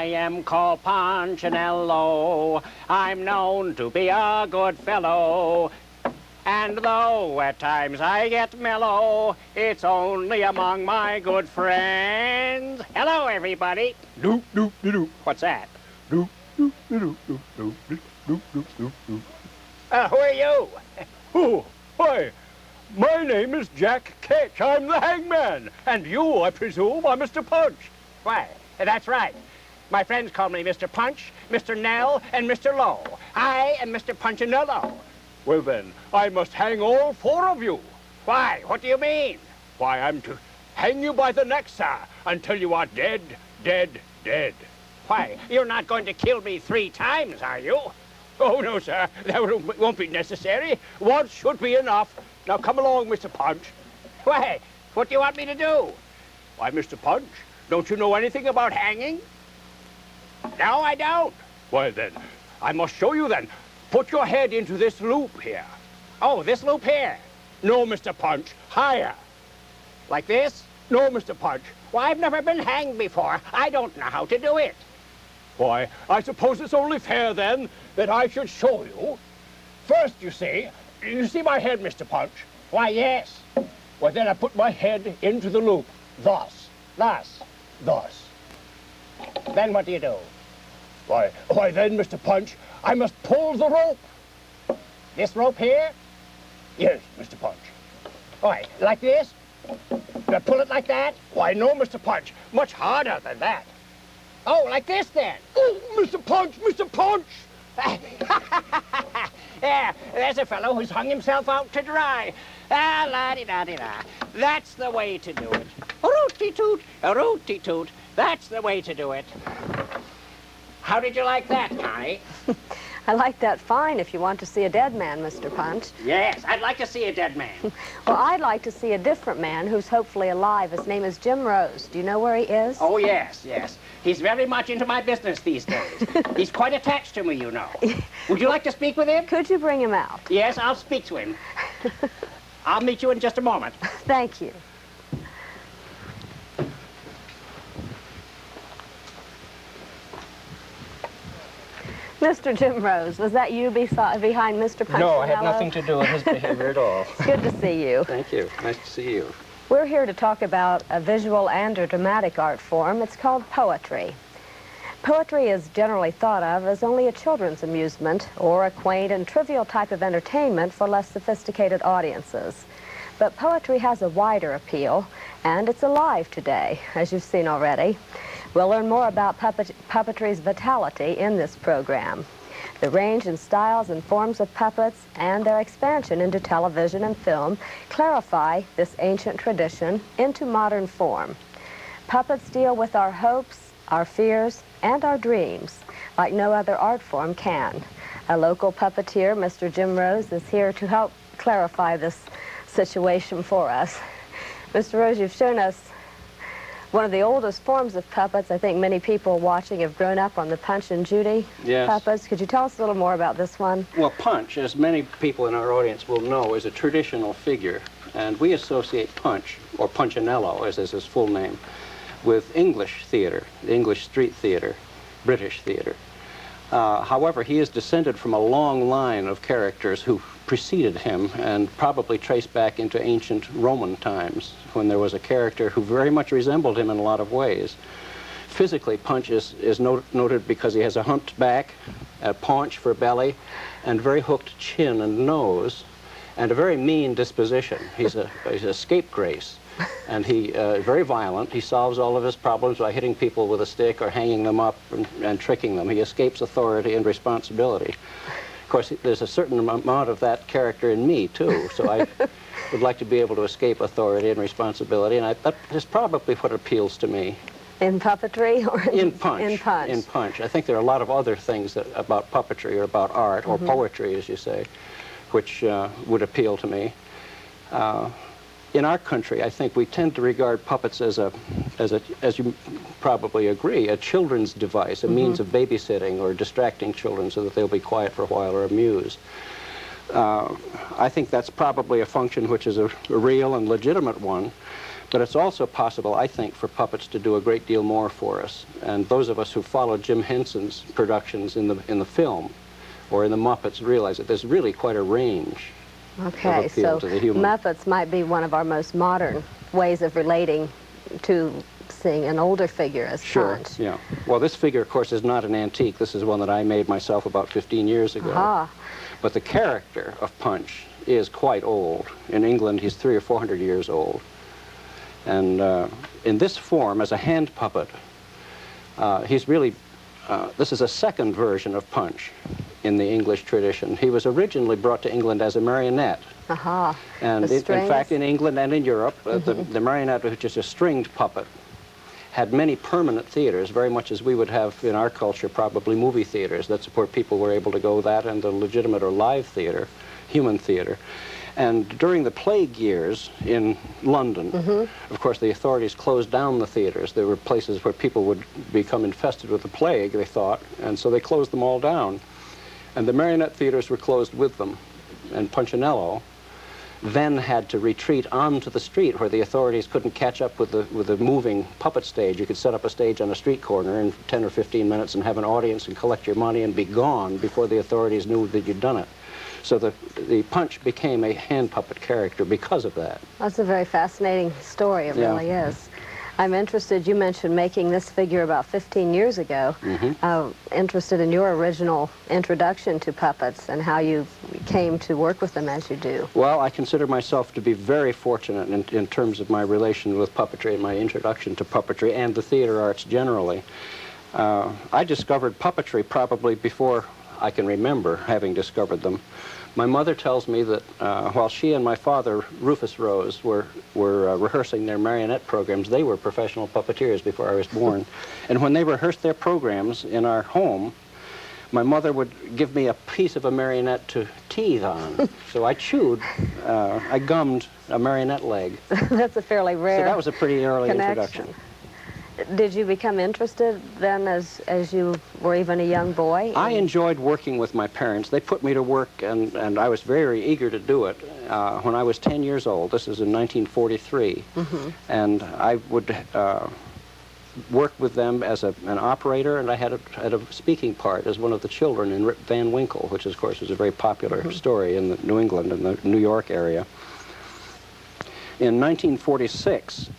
am called Punchinello. I'm known to be a good fellow. And though at times I get mellow, it's only among my good friends. Hello, everybody. Doop, doop, doop. What's that? Doop, doop, doop, doop, doop, doop, doop, doop, doop, doop. Who are you? Oh, why, my name is Jack Ketch. I'm the hangman. And you, I presume, are Mr. Punch. Why, that's right. My friends call me Mr. Punch, Mr. Nell, and Mr. Low. I am Mr. Punchinello. Well, then, I must hang all four of you. Why? What do you mean? Why, I'm to hang you by the neck, sir, until you are dead, dead, dead. Why, you're not going to kill me 3 times, are you? Oh, no, sir. That won't be necessary. Once should be enough. Now, come along, Mr. Punch. Why, what do you want me to do? Why, Mr. Punch, don't you know anything about hanging? No, I don't. Why, then, I must show you, then. Put your head into this loop here. Oh, this loop here? No, Mr. Punch, higher. Like this? No, Mr. Punch. Why, I've never been hanged before. I don't know how to do it. Why, I suppose it's only fair, then, that I should show you. First, you see my head, Mr. Punch? Why, yes. Well, then I put my head into the loop, thus. Thus? Thus. Then what do you do? Why then, Mr. Punch, I must pull the rope. This rope here? Yes, Mr. Punch. Why, like this? Do I pull it like that? Why, no, Mr. Punch. Much harder than that. Oh, like this, then? Oh, Mr. Punch, Mr. Punch! Yeah, there's a fellow who's hung himself out to dry. Ah, la-di-da-di-da. That's the way to do it. A-root-ti-toot, a-root-ti-toot. That's the way to do it. How did you like that, Connie? I like that fine if you want to see a dead man, Mr. Punch. Yes, I'd like to see a dead man. Well, I'd like to see a different man who's hopefully alive. His name is Jim Rose. Do you know where he is? Oh, yes, yes. He's very much into my business these days. He's quite attached to me, you know. Would you like to speak with him? Could you bring him out? Yes, I'll speak to him. I'll meet you in just a moment. Thank you. Mr. Jim Rose, was that you behind Mr. Punchinello? No, I had nothing to do with his behavior at all. It's good to see you. Thank you. Nice to see you. We're here to talk about a visual and a dramatic art form. It's called poetry. Poetry is generally thought of as only a children's amusement or a quaint and trivial type of entertainment for less sophisticated audiences. But poetry has a wider appeal, and it's alive today, as you've seen already. We'll learn more about puppetry's vitality in this program. The range and styles and forms of puppets and their expansion into television and film clarify this ancient tradition into modern form. Puppets deal with our hopes, our fears, and our dreams like no other art form can. A local puppeteer, Mr. Jim Rose, is here to help clarify this situation for us. Mr. Rose, you've shown us one of the oldest forms of puppets. I think many people watching have grown up on the Punch and Judy puppets. Could you tell us a little more about this one? Well, Punch, as many people in our audience will know, is a traditional figure. And we associate Punch, or Punchinello, as is his full name, with English theater, English street theater, British theater. However, he is descended from a long line of characters who preceded him and probably traced back into ancient Roman times when there was a character who very much resembled him in a lot of ways. Physically, Punch is noted because he has a humped back, a paunch for belly, and very hooked chin and nose, and a very mean disposition. He's a scapegrace, and he very violent. He solves all of his problems by hitting people with a stick or hanging them up and tricking them. He escapes authority and responsibility. Of course, there's a certain amount of that character in me, too, so I would like to be able to escape authority and responsibility, and that is probably what appeals to me. In puppetry or in Punch? In Punch. In Punch. I think there are a lot of other things about puppetry or about art, or poetry, as you say, which would appeal to me. In our country, I think we tend to regard puppets as you probably agree, a children's device, a means of babysitting or distracting children so that they'll be quiet for a while or amused. I think that's probably a function which is a real and legitimate one, But it's also possible, I think, for puppets to do a great deal more for us. And those of us who followed Jim Henson's productions in the film or in the Muppets realize that there's really quite a range Okay, of appeal so to the human. Muppets might be one of our most modern ways of relating to seeing an older figure as Punch. Yeah. Well, this figure, of course, is not an antique. This is one that I made myself about 15 years ago. Aha. But the character of Punch is quite old. In England, he's 300 or 400 years old. And in this form, as a hand puppet, he's really, this is a second version of Punch in the English tradition. He was originally brought to England as a marionette. Aha. And in fact, in England and in Europe, the marionette, which is a stringed puppet, had many permanent theaters, very much as we would have in our culture, probably movie theaters. That's where people were able to go, that and the legitimate or live theater, human theater. And during the plague years in London, of course, the authorities closed down the theaters. There were places where people would become infested with the plague, they thought, and so they closed them all down. And the marionette theaters were closed with them. And Punchinello then had to retreat onto the street where the authorities couldn't catch up with the moving puppet stage. You could set up a stage on a street corner in 10 or 15 minutes and have an audience and collect your money and be gone before the authorities knew that you'd done it. So the Punch became a hand puppet character because of that. That's a very fascinating story, it really is. I'm interested, you mentioned making this figure about 15 years ago. Interested in your original introduction to puppets and how you came to work with them as you do. Well, I consider myself to be very fortunate in terms of my relation with puppetry and my introduction to puppetry and the theater arts generally. I discovered puppetry probably before I can remember having discovered them. My mother tells me that while she and my father, Rufus Rose, were rehearsing their marionette programs, they were professional puppeteers before I was born. And when they rehearsed their programs in our home, my mother would give me a piece of a marionette to teethe on. So I chewed, I gummed a marionette leg. That's a fairly rare So that was a pretty early introduction. Did you become interested then as you were even a young boy? I enjoyed working with my parents. They put me to work, and I was very eager to do it. When I was 10 years old, this is in 1943, and I would work with them as an operator, and I had a speaking part as one of the children in Rip Van Winkle, which, of course, is a very popular story in New England and the New York area. In 1946,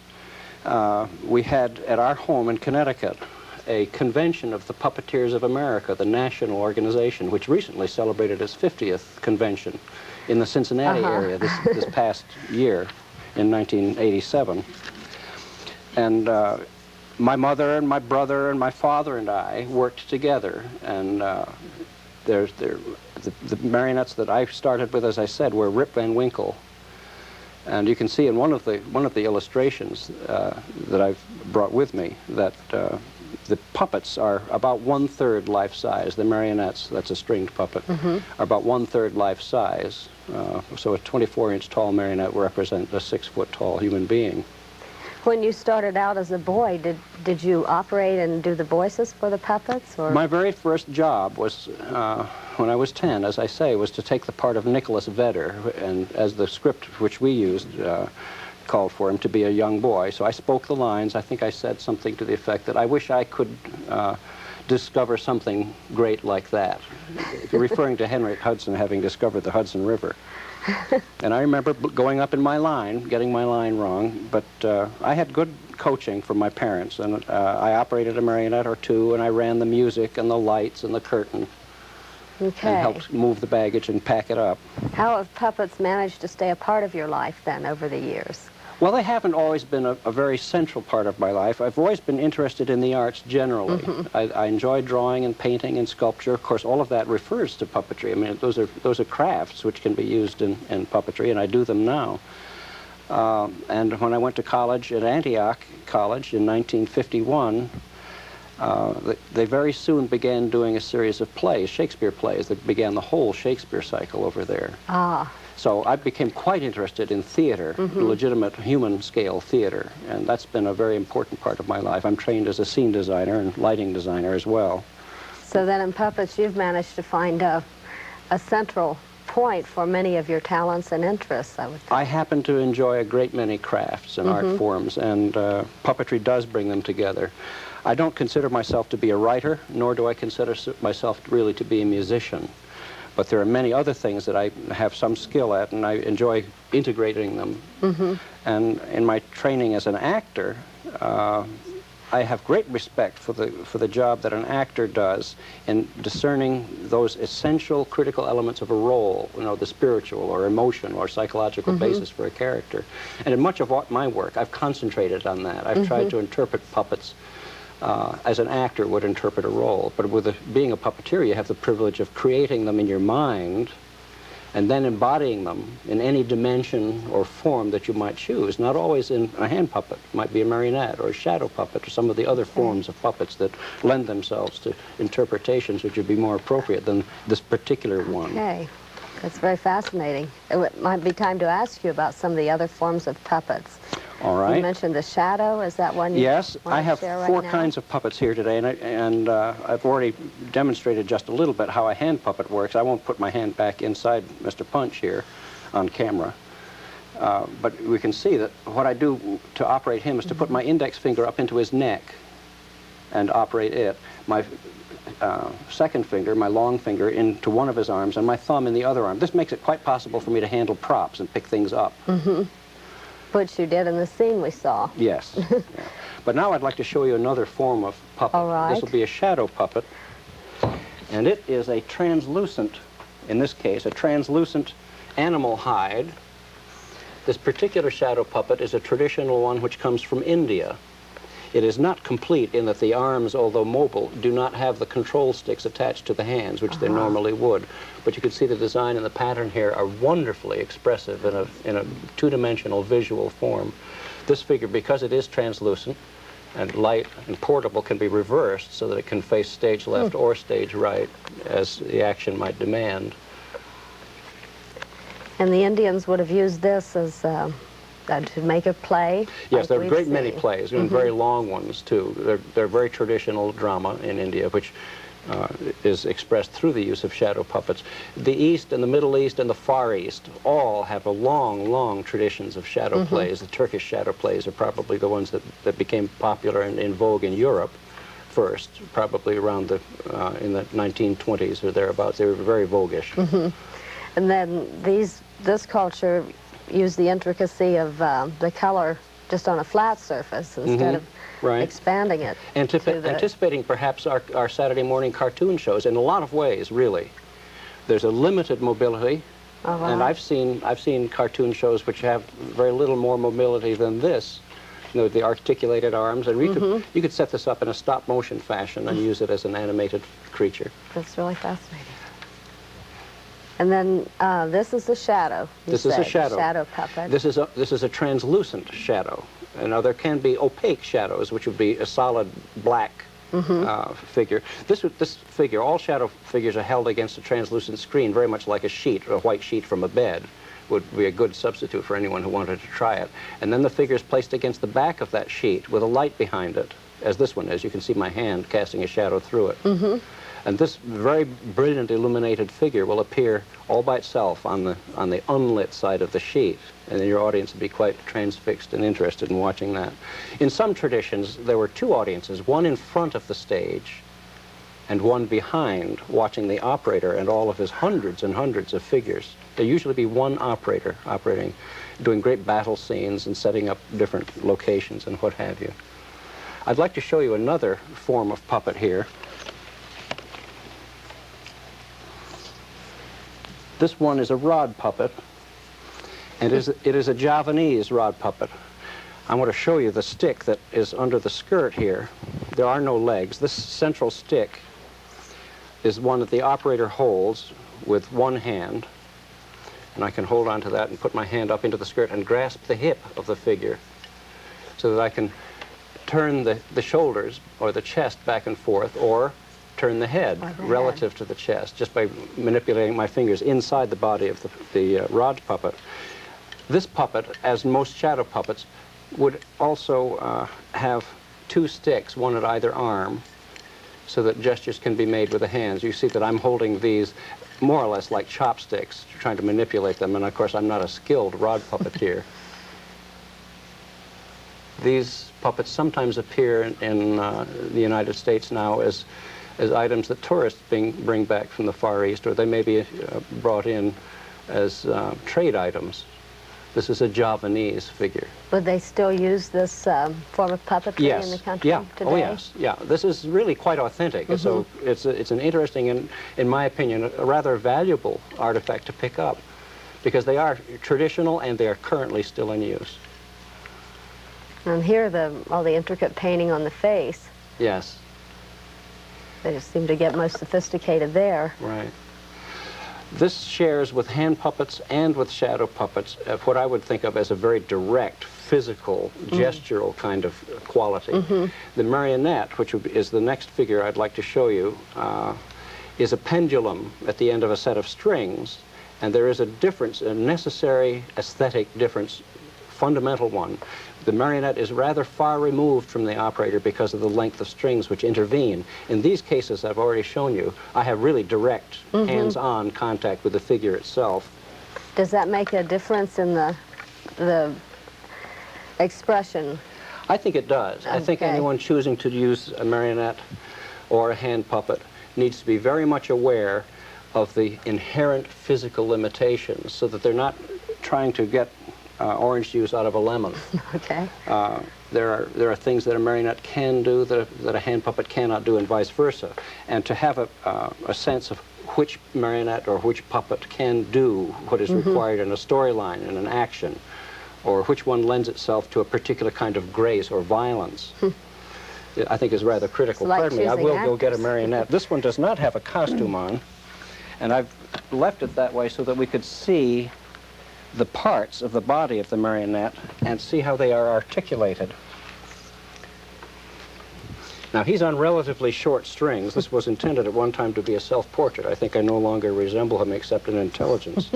we had at our home in Connecticut a convention of the Puppeteers of America, the national organization, which recently celebrated its 50th convention in the Cincinnati area this past year in 1987. And my mother and my brother and my father and I worked together, and the marionettes that I started with, as I said, were Rip Van Winkle. And you can see in one of the illustrations that I've brought with me that the puppets are about 1/3 life size. The marionettes, that's a stringed puppet, are about 1/3 life size. So a 24-inch tall marionette will represent a 6-foot tall human being. When you started out as a boy, did you operate and do the voices for the puppets? Or? My very first job was, when I was 10, as I say, was to take the part of Nicholas Vedder, and as the script which we used called for him to be a young boy. So I spoke the lines. I think I said something to the effect that I wish I could discover something great like that, referring to Henrik Hudson having discovered the Hudson River. And I remember going up in my line, getting my line wrong, but I had good coaching from my parents, and I operated a marionette or two, and I ran the music and the lights and the curtain, and helped move the baggage and pack it up. How have puppets managed to stay a part of your life then over the years? Well, they haven't always been a very central part of my life. I've always been interested in the arts generally. I enjoy drawing and painting and sculpture. Of course, all of that refers to puppetry. I mean, those are crafts which can be used in puppetry, and I do them now. And when I went to college at Antioch College in 1951, they very soon began doing a series of plays, Shakespeare plays, that began the whole Shakespeare cycle over there. So I became quite interested in theater, legitimate human-scale theater, and that's been a very important part of my life. I'm trained as a scene designer and lighting designer as well. So then in puppets, you've managed to find a central point for many of your talents and interests, I would think. I happen to enjoy a great many crafts and art forms, and puppetry does bring them together. I don't consider myself to be a writer, nor do I consider myself really to be a musician. But there are many other things that I have some skill at, and I enjoy integrating them. And in my training as an actor, I have great respect for the job that an actor does in discerning those essential critical elements of a role, you know, the spiritual or emotional or psychological basis for a character. And in much of my work, I've concentrated on that. I've tried to interpret puppets as an actor would interpret a role. But with being a puppeteer, you have the privilege of creating them in your mind and then embodying them in any dimension or form that you might choose. Not always in a hand puppet. It might be a marionette or a shadow puppet or some of the other forms of puppets that lend themselves to interpretations which would be more appropriate than this particular one. Okay, that's very fascinating. It might be time to ask you about some of the other forms of puppets. All right. You mentioned the shadow. Is that one you Yes, I have share four right now? kinds of puppets here today, and I've already demonstrated just a little bit how a hand puppet works. I won't put my hand back inside Mr. Punch here on camera, but we can see that what I do to operate him is to put my index finger up into his neck and operate it. My second finger, my long finger, into one of his arms, and my thumb in the other arm. This makes it quite possible for me to handle props and pick things up. Which you did in the scene we saw. Yes. Yeah. But now I'd like to show you another form of puppet. All right. This will be a shadow puppet. And it is a translucent, in this case, a translucent animal hide. This particular shadow puppet is a traditional one which comes from India. It is not complete in that the arms, although mobile, do not have the control sticks attached to the hands, which they normally would. But you can see the design and the pattern here are wonderfully expressive in a two-dimensional visual form. This figure, because it is translucent and light and portable, can be reversed so that it can face stage left or stage right as the action might demand. And the Indians would have used this as to make a play? Yes, like there are a we've great many seen. plays, and very long ones, too. They're very traditional drama in India, which is expressed through the use of shadow puppets. The East and the Middle East and the Far East all have a long, long traditions of shadow plays. The Turkish shadow plays are probably the ones that became popular and in vogue in Europe first, probably around in the 1920s or thereabouts. They were very voguish. And then this culture used the intricacy of the color just on a flat surface instead of expanding it. Anticipating perhaps our Saturday morning cartoon shows in a lot of ways, really. There's a limited mobility, and I've seen cartoon shows which have very little more mobility than this. You know, the articulated arms, and you could set this up in a stop-motion fashion and use it as an animated creature. That's really fascinating. And then this is the shadow. This is a shadow. Shadow puppet. This is a translucent shadow. And now there can be opaque shadows, which would be a solid black figure. This figure, all shadow figures are held against a translucent screen, very much like a sheet, a white sheet from a bed. Would be a good substitute for anyone who wanted to try it. And then the figure is placed against the back of that sheet with a light behind it, as this one is. You can see my hand casting a shadow through it. And this very brilliant illuminated figure will appear all by itself on the unlit side of the sheet, and then your audience will be quite transfixed and interested in watching that. In some traditions, there were two audiences, one in front of the stage and one behind, watching the operator and all of his hundreds and hundreds of figures. There usually be one operator operating, doing great battle scenes and setting up different locations and what have you. I'd like to show you another form of puppet here. This one is a rod puppet, and it is a Javanese rod puppet. I want to show you the stick that is under the skirt here. There are no legs. This central stick is one that the operator holds with one hand, and I can hold on to that and put my hand up into the skirt and grasp the hip of the figure so that I can turn the shoulders or the chest back and forth, or turn the head relative to the chest, just by manipulating my fingers inside the body of the rod puppet. This puppet, as most shadow puppets, would also have two sticks, one at either arm, so that gestures can be made with the hands. You see that I'm holding these more or less like chopsticks, trying to manipulate them, and of course I'm not a skilled rod puppeteer. These puppets sometimes appear in the United States now as items that tourists bring back from the Far East, or they may be brought in as trade items. This is a Javanese figure. Would they still use this form of puppetry in the country today? Oh yes, yeah. This is really quite authentic. So it's an interesting and, in my opinion, a rather valuable artifact to pick up, because they are traditional and they are currently still in use. And here, all the intricate painting on the face. Yes. They just seem to get most sophisticated there. Right. This shares with hand puppets and with shadow puppets what I would think of as a very direct, physical, gestural kind of quality. The marionette, which is the next figure I'd like to show you, is a pendulum at the end of a set of strings, and there is a difference, a necessary aesthetic difference, fundamental one. The marionette is rather far removed from the operator because of the length of strings which intervene. In these cases I've already shown you, I have really direct, hands-on contact with the figure itself. Does that make a difference in the expression? I think it does. I think anyone choosing to use a marionette or a hand puppet needs to be very much aware of the inherent physical limitations so that they're not trying to get orange juice out of a lemon. Okay. There are things that a marionette can do that a hand puppet cannot do, and vice versa. And to have a sense of which marionette or which puppet can do what is required in a storyline, in an action, or which one lends itself to a particular kind of grace or violence, I think is rather critical. Like Pardon me, I will actors. go get a marionette. This one does not have a costume on, and I've left it that way so that we could see the parts of the body of the marionette and see how they are articulated. Now, he's on relatively short strings. This was intended at one time to be a self-portrait. I think I no longer resemble him except in intelligence.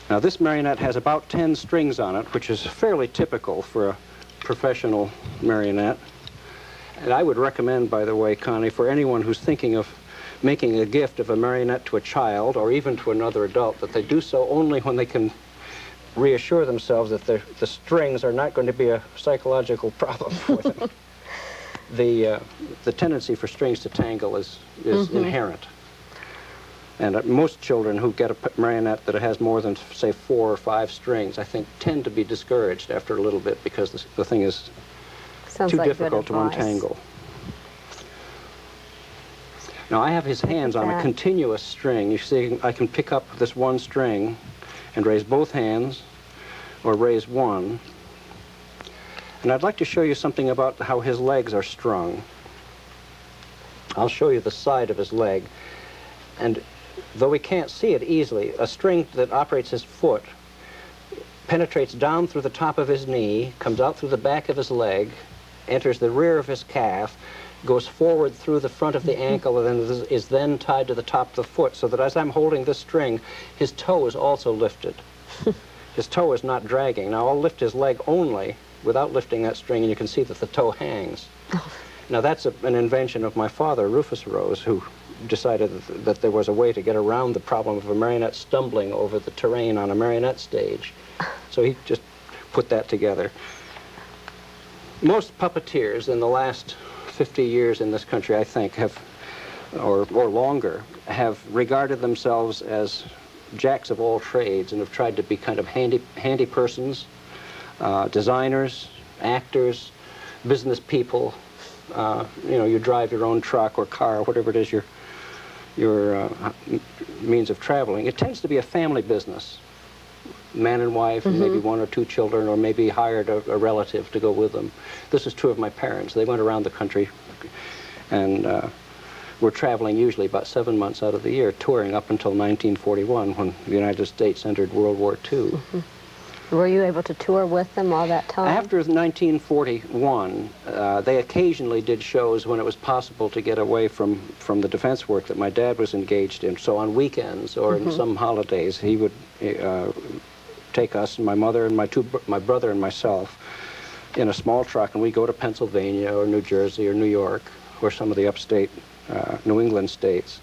Now, this marionette has about 10 strings on it, which is fairly typical for a professional marionette. And I would recommend, by the way, Connie, for anyone who's thinking of making a gift of a marionette to a child or even to another adult, that they do so only when they can reassure themselves that the strings are not going to be a psychological problem for them. The tendency for strings to tangle is inherent. And most children who get a marionette that has more than, say, 4 or 5 strings, I think, tend to be discouraged after a little bit because the thing is too difficult to untangle. Now, I have his hands on a continuous string. You see, I can pick up this one string and raise both hands, or raise one. And I'd like to show you something about how his legs are strung. I'll show you the side of his leg. And though we can't see it easily, a string that operates his foot penetrates down through the top of his knee, comes out through the back of his leg, enters the rear of his calf, goes forward through the front of the ankle, and then is then tied to the top of the foot, so that as I'm holding this string, his toe is also lifted. His toe is not dragging. Now, I'll lift his leg only without lifting that string, and you can see that the toe hangs. Now, that's an invention of my father, Rufus Rose, who decided that there was a way to get around the problem of a marionette stumbling over the terrain on a marionette stage. So he just put that together. Most puppeteers in the last 50 years in this country, I think, have, or longer, have regarded themselves as jacks of all trades and have tried to be kind of handy persons, designers, actors, business people. You know, you drive your own truck or car, or whatever it is your means of traveling. It tends to be a family business. Man and wife, and maybe 1 or 2 children, or maybe hired a relative to go with them. This is true of my parents. They went around the country and were traveling usually about 7 months out of the year, touring up until 1941 when the United States entered World War II. Were you able to tour with them all that time? After 1941, they occasionally did shows when it was possible to get away from the defense work that my dad was engaged in. So on weekends or in some holidays, he would take us, my mother and my brother and myself, in a small truck, and we'd go to Pennsylvania or New Jersey or New York or some of the upstate New England states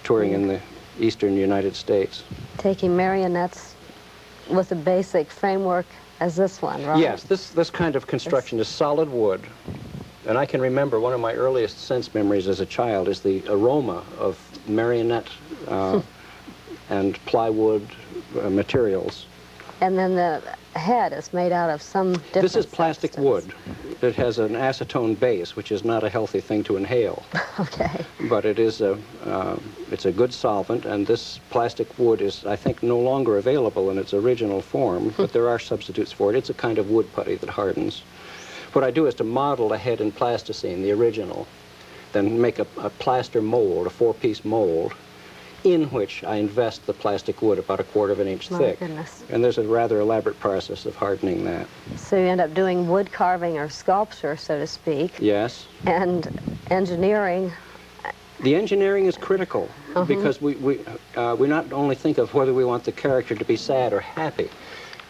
touring in the eastern United States. Taking marionettes with a basic framework as this one, right? Yes, this kind of construction is solid wood. And I can remember one of my earliest sense memories as a child is the aroma of marionette and plywood materials. And then the head is made out of some different This is plastic substance. wood. It has an acetone base, which is not a healthy thing to inhale. Okay. But it is it's a good solvent, and this plastic wood is, I think, no longer available in its original form, but there are substitutes for it. It's a kind of wood putty that hardens. What I do is to model the head in plasticine, the original, then make a plaster mold, a 4-piece mold, in which I invest the plastic wood about 1/4 of an inch thick. Goodness. And there's a rather elaborate process of hardening that. So you end up doing wood carving or sculpture, so to speak, Yes. and engineering. The engineering is critical because we not only think of whether we want the character to be sad or happy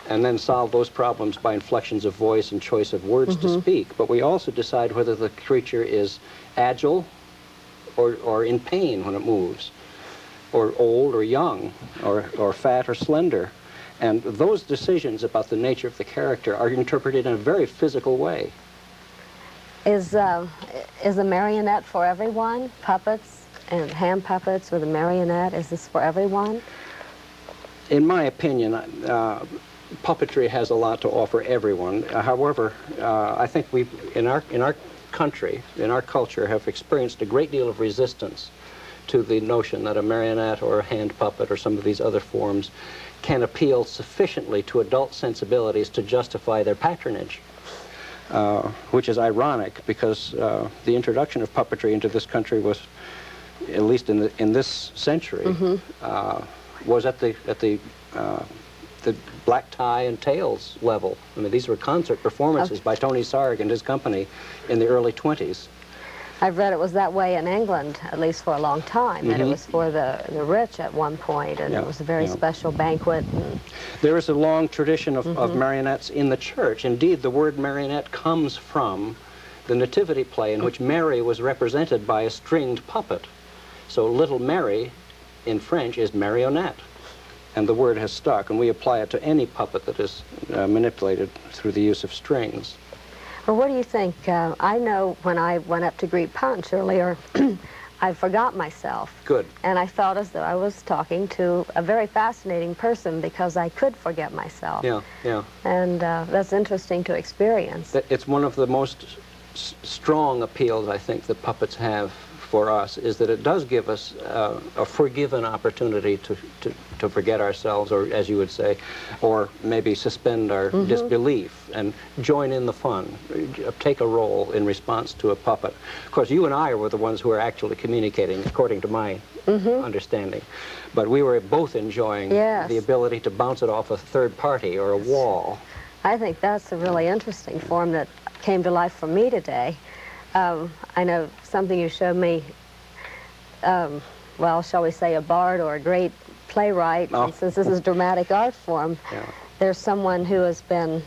and then solve those problems by inflections of voice and choice of words to speak, but we also decide whether the creature is agile or in pain when it moves, or old or young, or fat or slender. And those decisions about the nature of the character are interpreted in a very physical way. Is a marionette for everyone? Puppets and hand puppets with a marionette, is this for everyone? In my opinion, puppetry has a lot to offer everyone. However, I think we, in our country, in our culture, have experienced a great deal of resistance to the notion that a marionette or a hand puppet or some of these other forms can appeal sufficiently to adult sensibilities to justify their patronage, which is ironic because the introduction of puppetry into this country was, at least in this century, was at the black tie and tails level. I mean, these were concert performances by Tony Sarg and his company in the early 20s. I've read it was that way in England, at least for a long time, that it was for the rich at one point, and it was a very special banquet. And there is a long tradition of marionettes in the church. Indeed, the word marionette comes from the Nativity play in which Mary was represented by a stringed puppet. So Little Mary in French is marionnette, and the word has stuck, and we apply it to any puppet that is manipulated through the use of strings. Well, what do you think? I know when I went up to greet Punch earlier, I forgot myself. Good. And I felt as though I was talking to a very fascinating person because I could forget myself. Yeah, yeah. And that's interesting to experience. It's one of the most strong appeals, I think, that puppets have for us, is that it does give us a forgiven opportunity to forget ourselves, or as you would say, or maybe suspend our disbelief and join in the fun, take a role in response to a puppet. Of course, you and I were the ones who were actually communicating, according to my understanding. But we were both enjoying the ability to bounce it off a third party or a wall. I think that's a really interesting form that came to life for me today. I know something you showed me, well, shall we say a bard or a great playwright, and since this is dramatic art form, there's someone who has been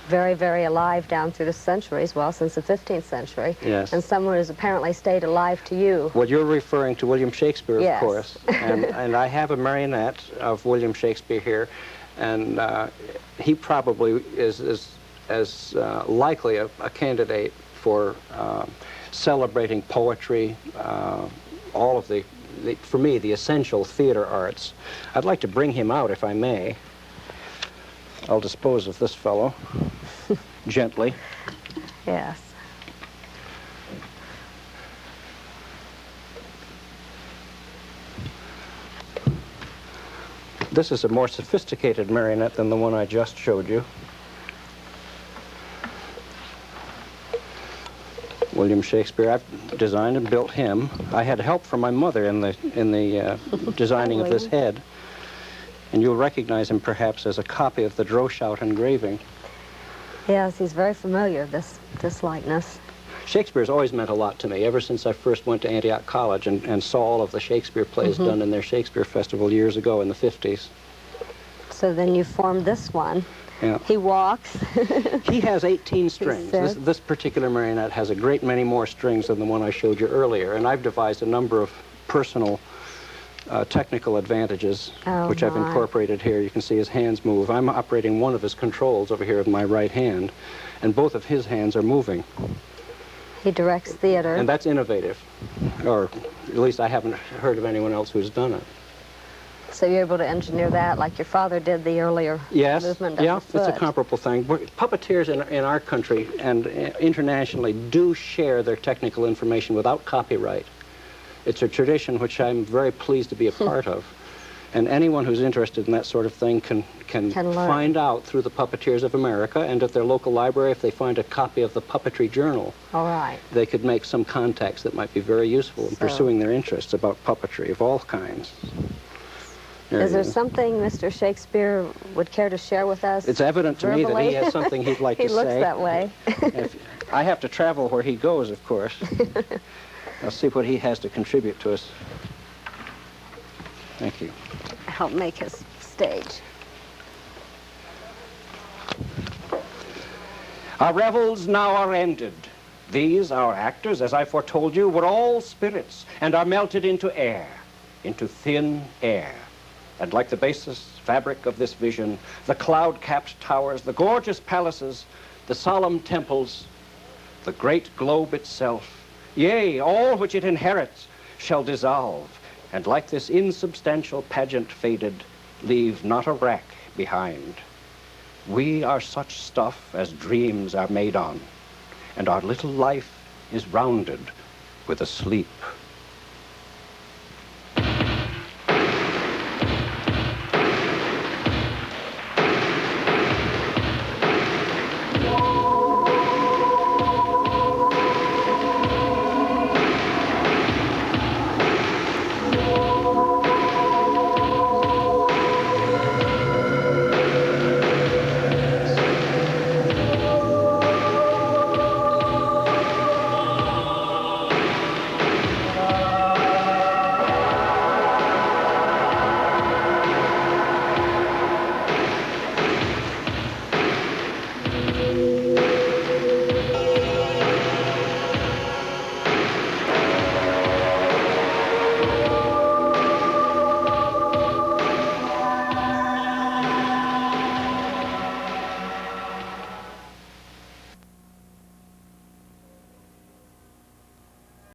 very, very alive down through the centuries, well, since the 15th century, and someone who's apparently stayed alive to you. Well, you're referring to William Shakespeare, of course, and I have a marionette of William Shakespeare here, and he probably is as likely a candidate for celebrating poetry, all of the, for me, the essential theater arts. I'd like to bring him out, if I may. I'll dispose of this fellow gently. Yes. This is a more sophisticated marionette than the one I just showed you. William Shakespeare. I've designed and built him. I had help from my mother in the designing of this head, and you'll recognize him perhaps as a copy of the Droeshout engraving. Yes, he's very familiar, this likeness. Shakespeare's always meant a lot to me, ever since I first went to Antioch College and saw all of the Shakespeare plays done in their Shakespeare Festival years ago in the 50s. So then you formed this one. Yeah. He walks. He has 18 strings. This particular marionette has a great many more strings than the one I showed you earlier, and I've devised a number of personal technical advantages, which I've incorporated here. You can see his hands move. I'm operating one of his controls over here with my right hand, and both of his hands are moving. He directs theater. And that's innovative, or at least I haven't heard of anyone else who's done it. So you're able to engineer that like your father did the earlier movement of the foot. It's a comparable thing. Puppeteers in our country and internationally do share their technical information without copyright. It's a tradition which I'm very pleased to be a part of. And anyone who's interested in that sort of thing can find out through the Puppeteers of America, and at their local library, if they find a copy of the Puppetry Journal, they could make some contacts that might be very useful in pursuing their interests about puppetry of all kinds. Is there something Mr. Shakespeare would care to share with us? It's evident to me that he has something he'd like to say. He looks that way. I have to travel where he goes, of course. I'll see what he has to contribute to us. Thank you. Help make his stage. Our revels now are ended. These, our actors, as I foretold you, were all spirits and are melted into air, into thin air. And like the basis fabric of this vision, the cloud-capped towers, the gorgeous palaces, the solemn temples, the great globe itself, yea, all which it inherits, shall dissolve, and like this insubstantial pageant faded, leave not a rack behind. We are such stuff as dreams are made on, and our little life is rounded with a sleep